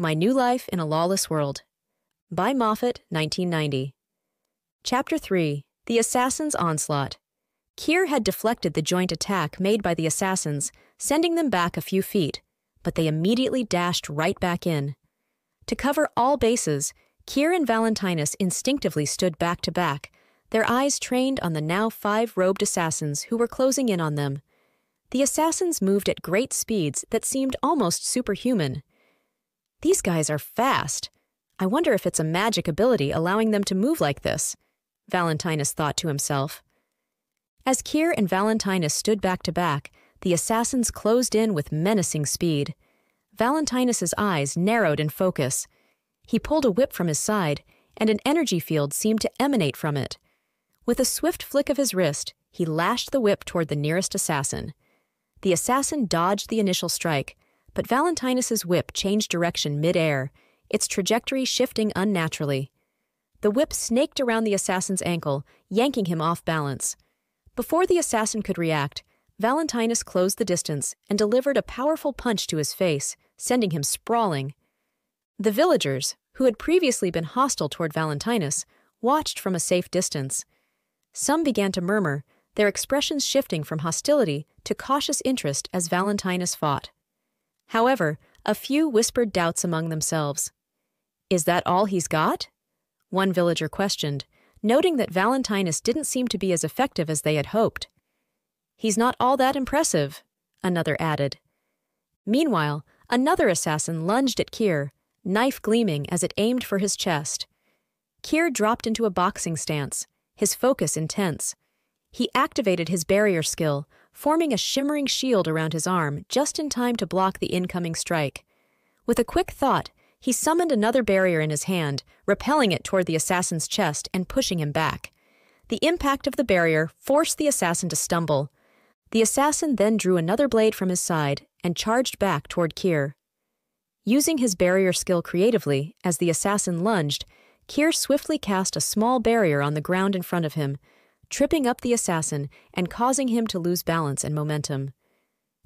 My New Life in a Lawless World. By Moffat, 1990. Chapter 3. The Assassin's Onslaught. Keir had deflected the joint attack made by the assassins, sending them back a few feet, but they immediately dashed right back in. To cover all bases, Keir and Valentinus instinctively stood back to back, their eyes trained on the now 5 robed assassins who were closing in on them. The assassins moved at great speeds that seemed almost superhuman. These guys are fast. I wonder if it's a magic ability allowing them to move like this, Valentinus thought to himself. As Keir and Valentinus stood back to back, the assassins closed in with menacing speed. Valentinus's eyes narrowed in focus. He pulled a whip from his side, and an energy field seemed to emanate from it. With a swift flick of his wrist, he lashed the whip toward the nearest assassin. The assassin dodged the initial strike, but Valentinus's whip changed direction mid-air, its trajectory shifting unnaturally. The whip snaked around the assassin's ankle, yanking him off balance. Before the assassin could react, Valentinus closed the distance and delivered a powerful punch to his face, sending him sprawling. The villagers, who had previously been hostile toward Valentinus, watched from a safe distance. Some began to murmur, their expressions shifting from hostility to cautious interest as Valentinus fought. However, a few whispered doubts among themselves. "Is that all he's got?" one villager questioned, noting that Valentinus didn't seem to be as effective as they had hoped. "He's not all that impressive," another added. Meanwhile, another assassin lunged at Keir, knife gleaming as it aimed for his chest. Keir dropped into a boxing stance, his focus intense. He activated his barrier skill, forming a shimmering shield around his arm just in time to block the incoming strike. With a quick thought, he summoned another barrier in his hand, repelling it toward the assassin's chest and pushing him back. The impact of the barrier forced the assassin to stumble. The assassin then drew another blade from his side and charged back toward Keir. Using his barrier skill creatively, as the assassin lunged, Keir swiftly cast a small barrier on the ground in front of him, tripping up the assassin and causing him to lose balance and momentum.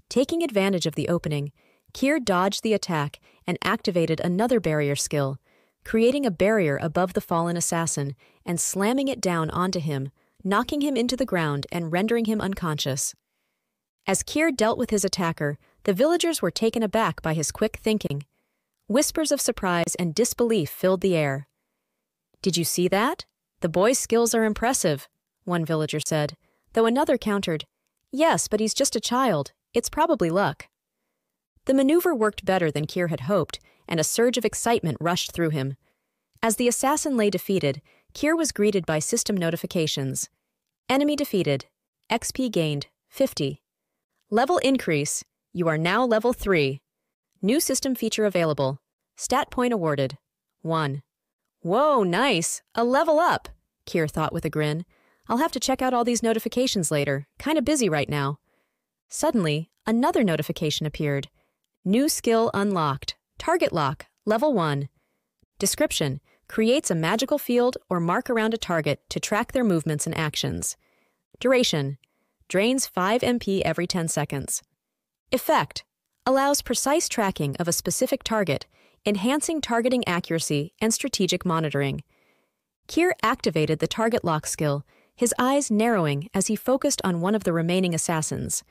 Taking advantage of the opening, Keir dodged the attack and activated another barrier skill, creating a barrier above the fallen assassin and slamming it down onto him, knocking him into the ground and rendering him unconscious. As Keir dealt with his attacker, the villagers were taken aback by his quick thinking. Whispers of surprise and disbelief filled the air. "Did you see that? The boy's skills are impressive," one villager said, though another countered, "Yes, but he's just a child. It's probably luck." The maneuver worked better than Keir had hoped, and a surge of excitement rushed through him. As the assassin lay defeated, Keir was greeted by system notifications. Enemy defeated. XP gained, 50. Level increase. You are now level 3. New system feature available. Stat point awarded, 1. "Whoa, nice! A level up!" Keir thought with a grin. "I'll have to check out all these notifications later. Kinda busy right now." Suddenly, another notification appeared. New skill unlocked. Target lock, level 1. Description: creates a magical field or mark around a target to track their movements and actions. Duration: drains 5 MP every 10 seconds. Effect: allows precise tracking of a specific target, enhancing targeting accuracy and strategic monitoring. Keir activated the target lock skill, his eyes narrowing as he focused on one of the remaining assassins.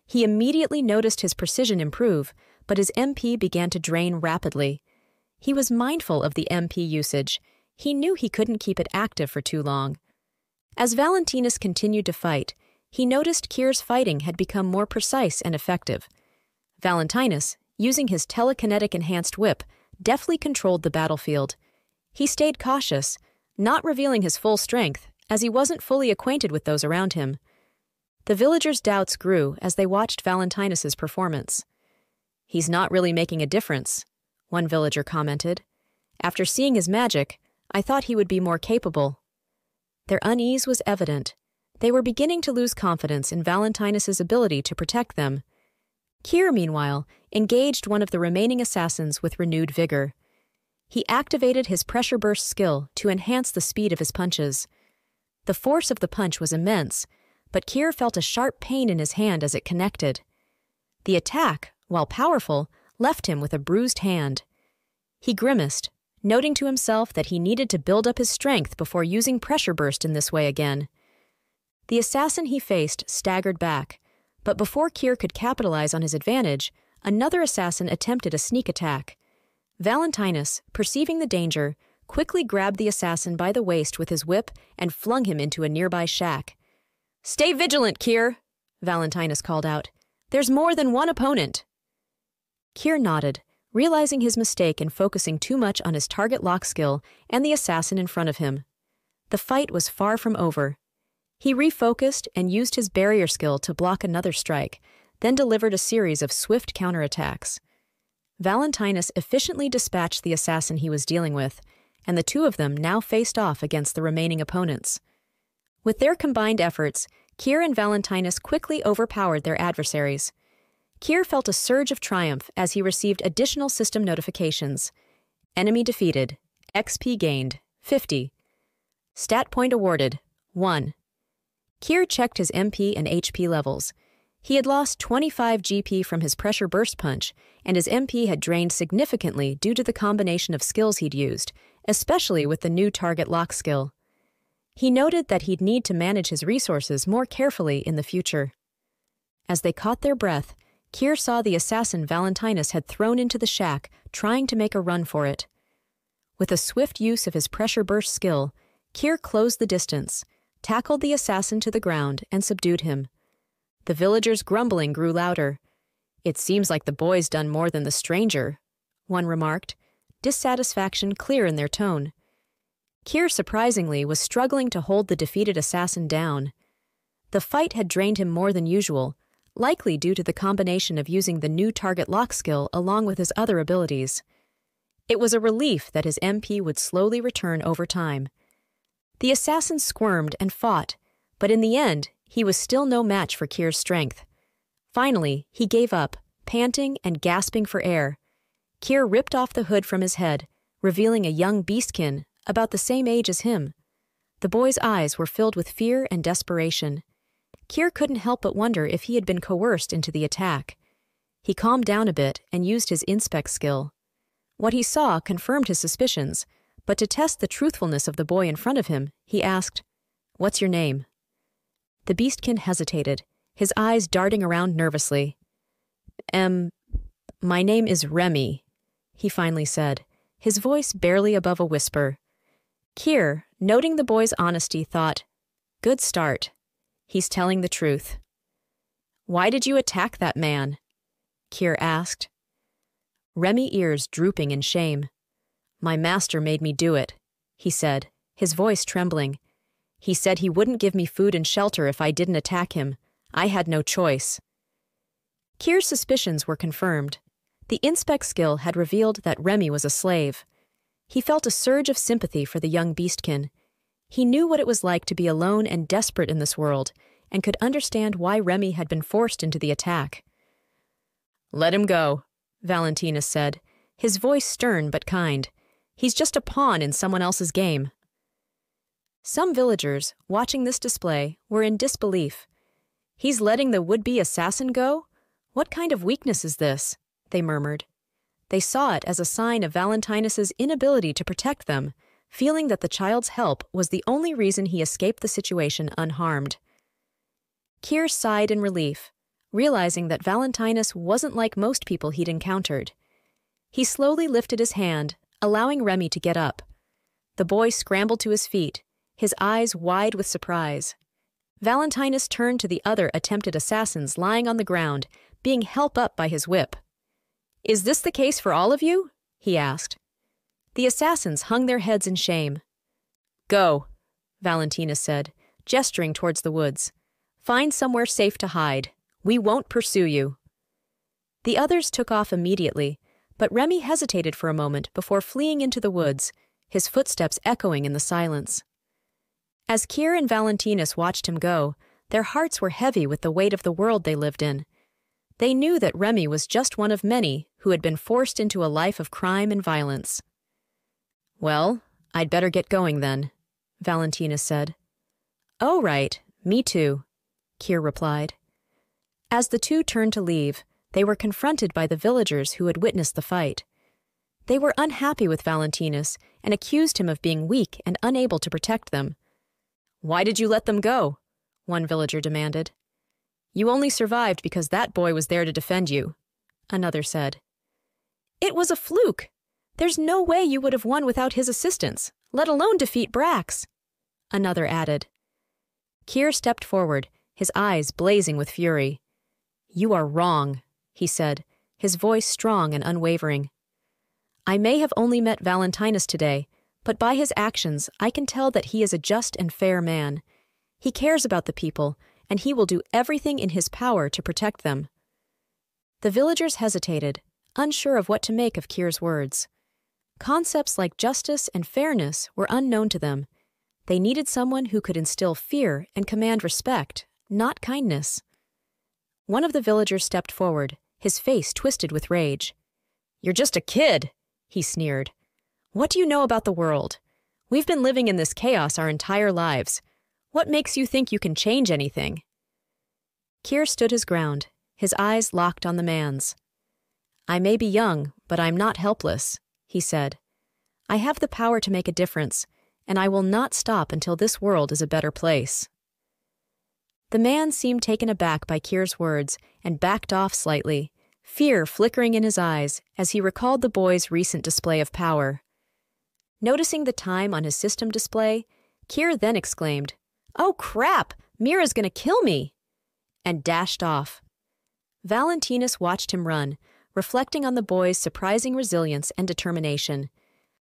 He immediately noticed his precision improve, but his MP began to drain rapidly. He was mindful of the MP usage. He knew he couldn't keep it active for too long. As Valentinus continued to fight, he noticed Keir's fighting had become more precise and effective. Valentinus, using his telekinetic-enhanced whip, deftly controlled the battlefield. He stayed cautious, not revealing his full strength, as he wasn't fully acquainted with those around him. The villagers' doubts grew as they watched Valentinus's performance. "He's not really making a difference," one villager commented. "After seeing his magic, I thought he would be more capable." Their unease was evident. They were beginning to lose confidence in Valentinus's ability to protect them. Keir, meanwhile, engaged one of the remaining assassins with renewed vigor. He activated his pressure burst skill to enhance the speed of his punches. The force of the punch was immense, but Keir felt a sharp pain in his hand as it connected. The attack, while powerful, left him with a bruised hand. He grimaced, noting to himself that he needed to build up his strength before using pressure burst in this way again. The assassin he faced staggered back, but before Keir could capitalize on his advantage, another assassin attempted a sneak attack. Valentinus, perceiving the danger, quickly grabbed the assassin by the waist with his whip and flung him into a nearby shack. "Stay vigilant, Keir," Valentinus called out. "There's more than one opponent." Keir nodded, realizing his mistake in focusing too much on his target lock skill and the assassin in front of him. The fight was far from over. He refocused and used his barrier skill to block another strike, then delivered a series of swift counterattacks. Valentinus efficiently dispatched the assassin he was dealing with, and the two of them now faced off against the remaining opponents. With their combined efforts, Keir and Valentinus quickly overpowered their adversaries. Keir felt a surge of triumph as he received additional system notifications. Enemy defeated. XP gained, 50. Stat point awarded, 1. Keir checked his MP and HP levels. He had lost 25 GP from his pressure burst punch, and his MP had drained significantly due to the combination of skills he'd used, especially with the new target lock skill. He noted that he'd need to manage his resources more carefully in the future. As they caught their breath, Keir saw the assassin Valentinus had thrown into the shack, trying to make a run for it. With a swift use of his pressure burst skill, Keir closed the distance, tackled the assassin to the ground, and subdued him. The villagers' grumbling grew louder. "It seems like the boy's done more than the stranger," one remarked, dissatisfaction clear in their tone. Keir, surprisingly, was struggling to hold the defeated assassin down. The fight had drained him more than usual, likely due to the combination of using the new target lock skill along with his other abilities. It was a relief that his MP would slowly return over time. The assassin squirmed and fought, but in the end, he was still no match for Keir's strength. Finally, he gave up, panting and gasping for air. Keir ripped off the hood from his head, revealing a young Beastkin, about the same age as him. The boy's eyes were filled with fear and desperation. Keir couldn't help but wonder if he had been coerced into the attack. He calmed down a bit and used his inspect skill. What he saw confirmed his suspicions, but to test the truthfulness of the boy in front of him, he asked, "What's your name?" The Beastkin hesitated, his eyes darting around nervously. My name is Remy," he finally said, his voice barely above a whisper. Keir, noting the boy's honesty, thought, "Good start. He's telling the truth." "Why did you attack that man?" Keir asked. Remy ears drooping in shame. "My master made me do it," he said, his voice trembling. "He said he wouldn't give me food and shelter if I didn't attack him. I had no choice." Keir's suspicions were confirmed. The inspect skill had revealed that Remy was a slave. He felt a surge of sympathy for the young Beastkin. He knew what it was like to be alone and desperate in this world, and could understand why Remy had been forced into the attack. "Let him go," Valentinus said, his voice stern but kind. "He's just a pawn in someone else's game." Some villagers, watching this display, were in disbelief. "He's letting the would-be assassin go? What kind of weakness is this?" they murmured. They saw it as a sign of Valentinus's inability to protect them, feeling that the child's help was the only reason he escaped the situation unharmed. Keir sighed in relief, realizing that Valentinus wasn't like most people he'd encountered. He slowly lifted his hand, allowing Remy to get up. The boy scrambled to his feet, his eyes wide with surprise. Valentinus turned to the other attempted assassins lying on the ground, being helped up by his whip. "Is this the case for all of you?" he asked. The assassins hung their heads in shame. "Go," Valentinus said, gesturing towards the woods. "Find somewhere safe to hide. We won't pursue you." The others took off immediately, but Remy hesitated for a moment before fleeing into the woods, his footsteps echoing in the silence. As Keir and Valentinus watched him go, their hearts were heavy with the weight of the world they lived in. They knew that Remy was just one of many who had been forced into a life of crime and violence. "Well, I'd better get going then," Valentinus said. "Oh, right, me too," Keir replied. As the two turned to leave, they were confronted by the villagers who had witnessed the fight. They were unhappy with Valentinus and accused him of being weak and unable to protect them. "Why did you let them go?" one villager demanded. "You only survived because that boy was there to defend you," another said. "It was a fluke. There's no way you would have won without his assistance, let alone defeat Brax," another added. Keir stepped forward, his eyes blazing with fury. "You are wrong," he said, his voice strong and unwavering. "I may have only met Valentinus today, but by his actions I can tell that he is a just and fair man. He cares about the people, and he will do everything in his power to protect them." The villagers hesitated, unsure of what to make of Keir's words. Concepts like justice and fairness were unknown to them. They needed someone who could instill fear and command respect, not kindness. One of the villagers stepped forward, his face twisted with rage. "You're just a kid," he sneered. "What do you know about the world? We've been living in this chaos our entire lives. What makes you think you can change anything?" Keir stood his ground, his eyes locked on the man's. "I may be young, but I'm not helpless," he said. "I have the power to make a difference, and I will not stop until this world is a better place." The man seemed taken aback by Keir's words and backed off slightly, fear flickering in his eyes as he recalled the boy's recent display of power. Noticing the time on his system display, Keir then exclaimed, "Oh crap! Mira's gonna kill me!" and dashed off. Valentinus watched him run, reflecting on the boy's surprising resilience and determination.